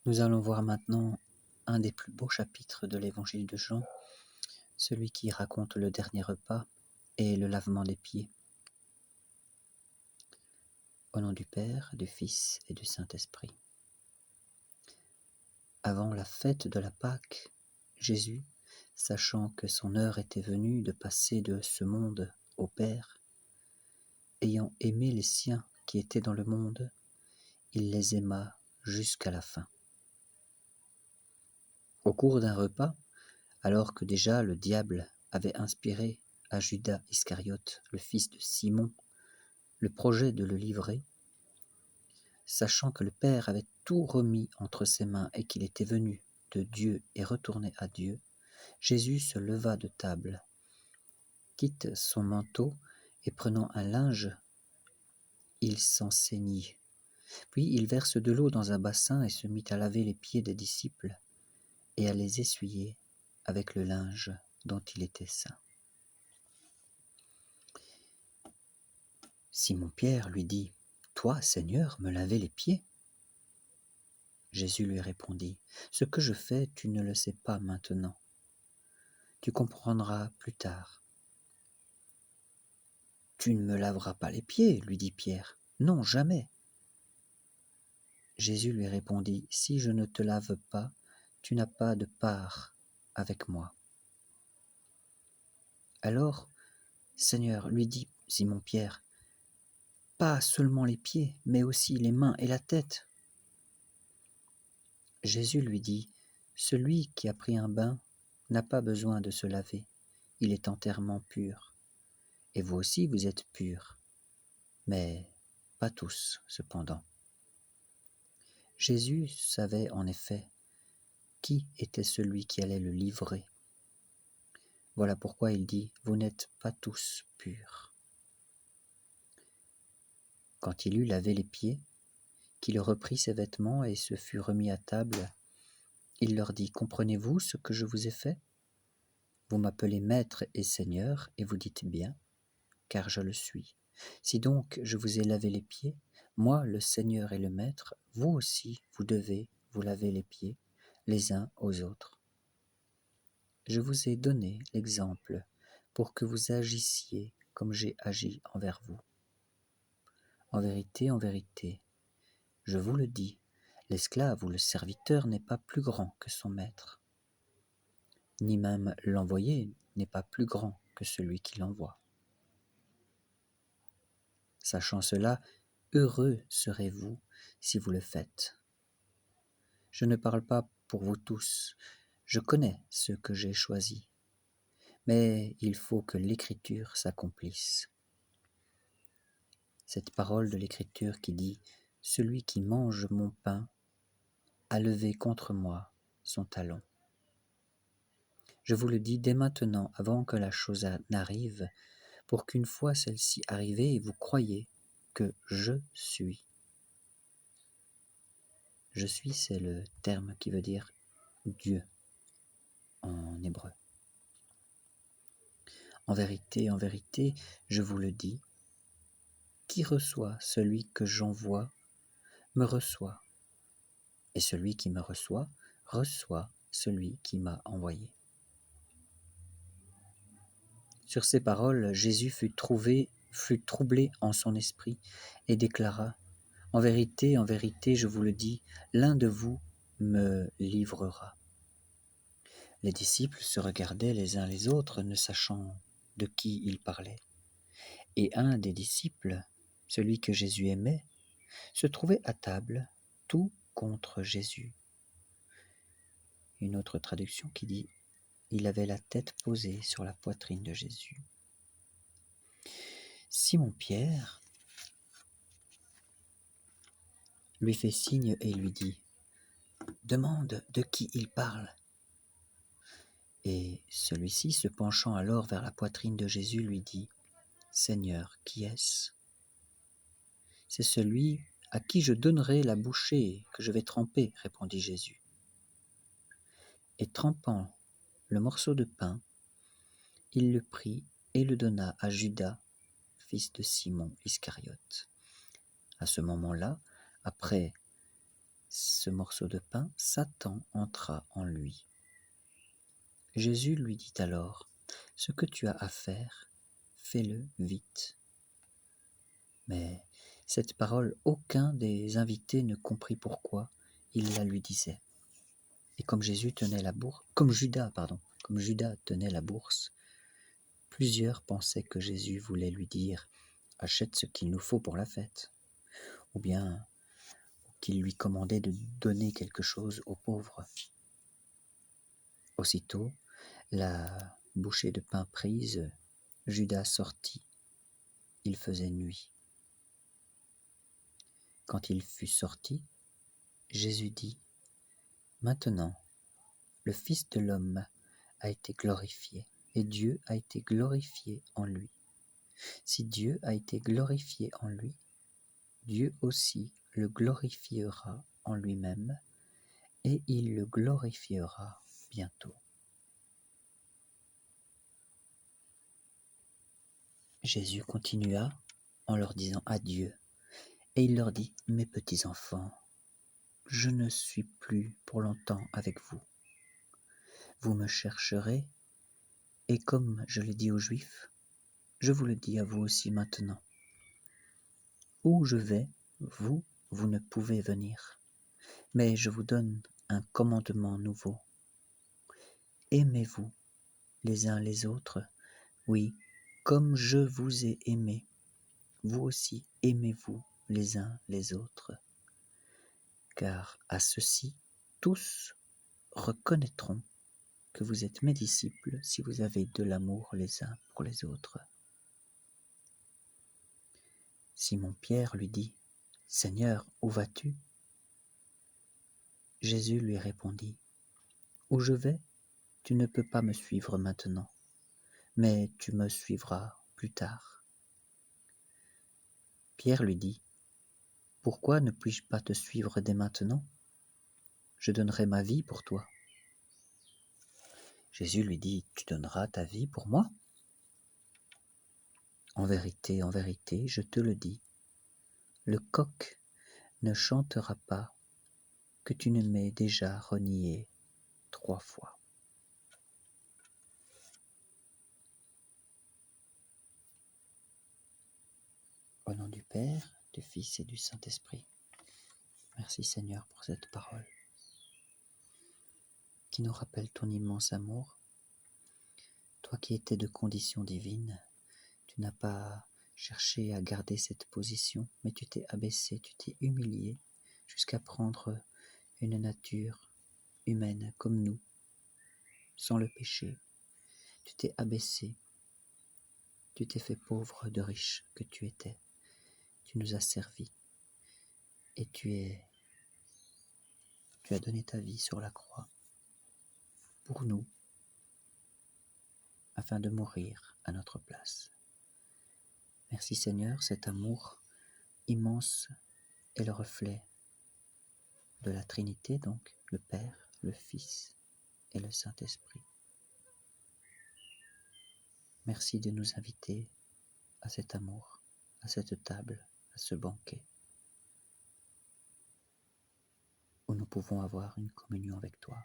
Nous allons voir maintenant un des plus beaux chapitres de l'évangile de Jean, celui qui raconte le dernier repas et le lavement des pieds. Au nom du Père, du Fils et du Saint-Esprit. Avant la fête de la Pâque, Jésus, sachant que son heure était venue de passer de ce monde au Père, ayant aimé les siens qui étaient dans le monde, il les aima jusqu'à la fin. Au cours d'un repas, alors que déjà le diable avait inspiré à Judas Iscariote, le fils de Simon, le projet de le livrer, sachant que le Père avait tout remis entre ses mains et qu'il était venu de Dieu et retourné à Dieu, Jésus se leva de table, quitte son manteau et prenant un linge, il s'en ceignit. Puis il verse de l'eau dans un bassin et se mit à laver les pieds des disciples et à les essuyer avec le linge dont il était ceint. Simon-Pierre lui dit : « Toi, Seigneur, me laver les pieds ? » Jésus lui répondit : « Ce que je fais, tu ne le sais pas maintenant. Tu comprendras plus tard. » « Tu ne me laveras pas les pieds, lui dit Pierre. Non, jamais. » Jésus lui répondit : « Si je ne te lave pas, tu n'as pas de part avec moi. » Alors, Seigneur, lui dit Simon-Pierre, pas seulement les pieds, mais aussi les mains et la tête. Jésus lui dit : « Celui qui a pris un bain n'a pas besoin de se laver, il est entièrement pur. Et vous aussi, vous êtes purs, mais pas tous, cependant. » Jésus savait en effet qui était celui qui allait le livrer. Voilà pourquoi il dit : « Vous n'êtes pas tous purs. » Quand il eut lavé les pieds, qu'il reprit ses vêtements et se fut remis à table, il leur dit : « Comprenez-vous ce que je vous ai fait ? Vous m'appelez Maître et Seigneur, et vous dites bien, car je le suis. Si donc je vous ai lavé les pieds, moi le Seigneur et le Maître, vous aussi vous devez vous laver les pieds, les uns aux autres. Je vous ai donné l'exemple pour que vous agissiez comme j'ai agi envers vous. En vérité, je vous le dis, l'esclave ou le serviteur n'est pas plus grand que son maître, ni même l'envoyé n'est pas plus grand que celui qui l'envoie. Sachant cela, heureux serez-vous si vous le faites. Je ne parle pas pour vous tous, je connais ceux que j'ai choisis, mais il faut que l'Écriture s'accomplisse. Cette parole de l'Écriture qui dit « Celui qui mange mon pain a levé contre moi son talon. » Je vous le dis dès maintenant, avant que la chose n'arrive, pour qu'une fois celle-ci arrivée, vous croyiez que je suis. Je suis, c'est le terme qui veut dire Dieu en hébreu. En vérité, je vous le dis, qui reçoit celui que j'envoie me reçoit, et celui qui me reçoit reçoit celui qui m'a envoyé. Sur ces paroles, Jésus fut troublé en son esprit et déclara : « En vérité, je vous le dis, l'un de vous me livrera. » Les disciples se regardaient les uns les autres, ne sachant de qui il parlait. Et un des disciples, celui que Jésus aimait, se trouvait à table, tout contre Jésus. Une autre traduction qui dit : il avait la tête posée sur la poitrine de Jésus. Simon-Pierre lui fait signe et lui dit : « Demande de qui il parle. » Et celui-ci, se penchant alors vers la poitrine de Jésus, lui dit : « Seigneur, qui est-ce ? » ?»« C'est celui à qui je donnerai la bouchée que je vais tremper, répondit Jésus. Et trempant le morceau de pain, il le prit et le donna à Judas, fils de Simon Iscariote. À ce moment-là, après ce morceau de pain, Satan entra en lui. Jésus lui dit alors, « Ce que tu as à faire, fais-le vite. » Mais cette parole, aucun des invités ne comprit pourquoi il la lui disait. Et comme Judas tenait la bourse, plusieurs pensaient que Jésus voulait lui dire « Achète ce qu'il nous faut pour la fête », ou bien qu'il lui commandait de donner quelque chose aux pauvres. Aussitôt, la bouchée de pain prise, Judas sortit. Il faisait nuit. Quand il fut sorti, Jésus dit, « Maintenant, le Fils de l'homme a été glorifié, et Dieu a été glorifié en lui. Si Dieu a été glorifié en lui, Dieu aussi le glorifiera en lui-même, et il le glorifiera bientôt. » Jésus continua en leur disant adieu, et il leur dit, « Mes petits enfants, je ne suis plus pour longtemps avec vous. Vous me chercherez, et comme je l'ai dit aux Juifs, je vous le dis à vous aussi maintenant. Où je vais, vous ne pouvez venir, mais je vous donne un commandement nouveau. Aimez-vous les uns les autres, oui, comme je vous ai aimé, vous aussi aimez-vous les uns les autres. Car à ceci, tous reconnaîtront que vous êtes mes disciples si vous avez de l'amour les uns pour les autres. » Simon-Pierre lui dit, « Seigneur, où vas-tu » Jésus lui répondit, « Où je vais, tu ne peux pas me suivre maintenant, mais tu me suivras plus tard. » Pierre lui dit, « Pourquoi ne puis-je pas te suivre dès maintenant ? Je donnerai ma vie pour toi. » Jésus lui dit, « Tu donneras ta vie pour moi ? En vérité, je te le dis, le coq ne chantera pas que tu ne m'aies déjà renié 3 fois. » Au nom du Père, du Fils et du Saint-Esprit. Merci Seigneur pour cette parole qui nous rappelle ton immense amour. Toi qui étais de condition divine, tu n'as pas cherché à garder cette position, mais tu t'es abaissé, tu t'es humilié jusqu'à prendre une nature humaine comme nous, sans le péché. Tu t'es abaissé, tu t'es fait pauvre de riche que tu étais. Tu nous as servi et tu as donné ta vie sur la croix pour nous, afin de mourir à notre place. Merci Seigneur, cet amour immense est le reflet de la Trinité, donc le Père, le Fils et le Saint-Esprit. Merci de nous inviter à cet amour, à cette table, à ce banquet, où nous pouvons avoir une communion avec toi.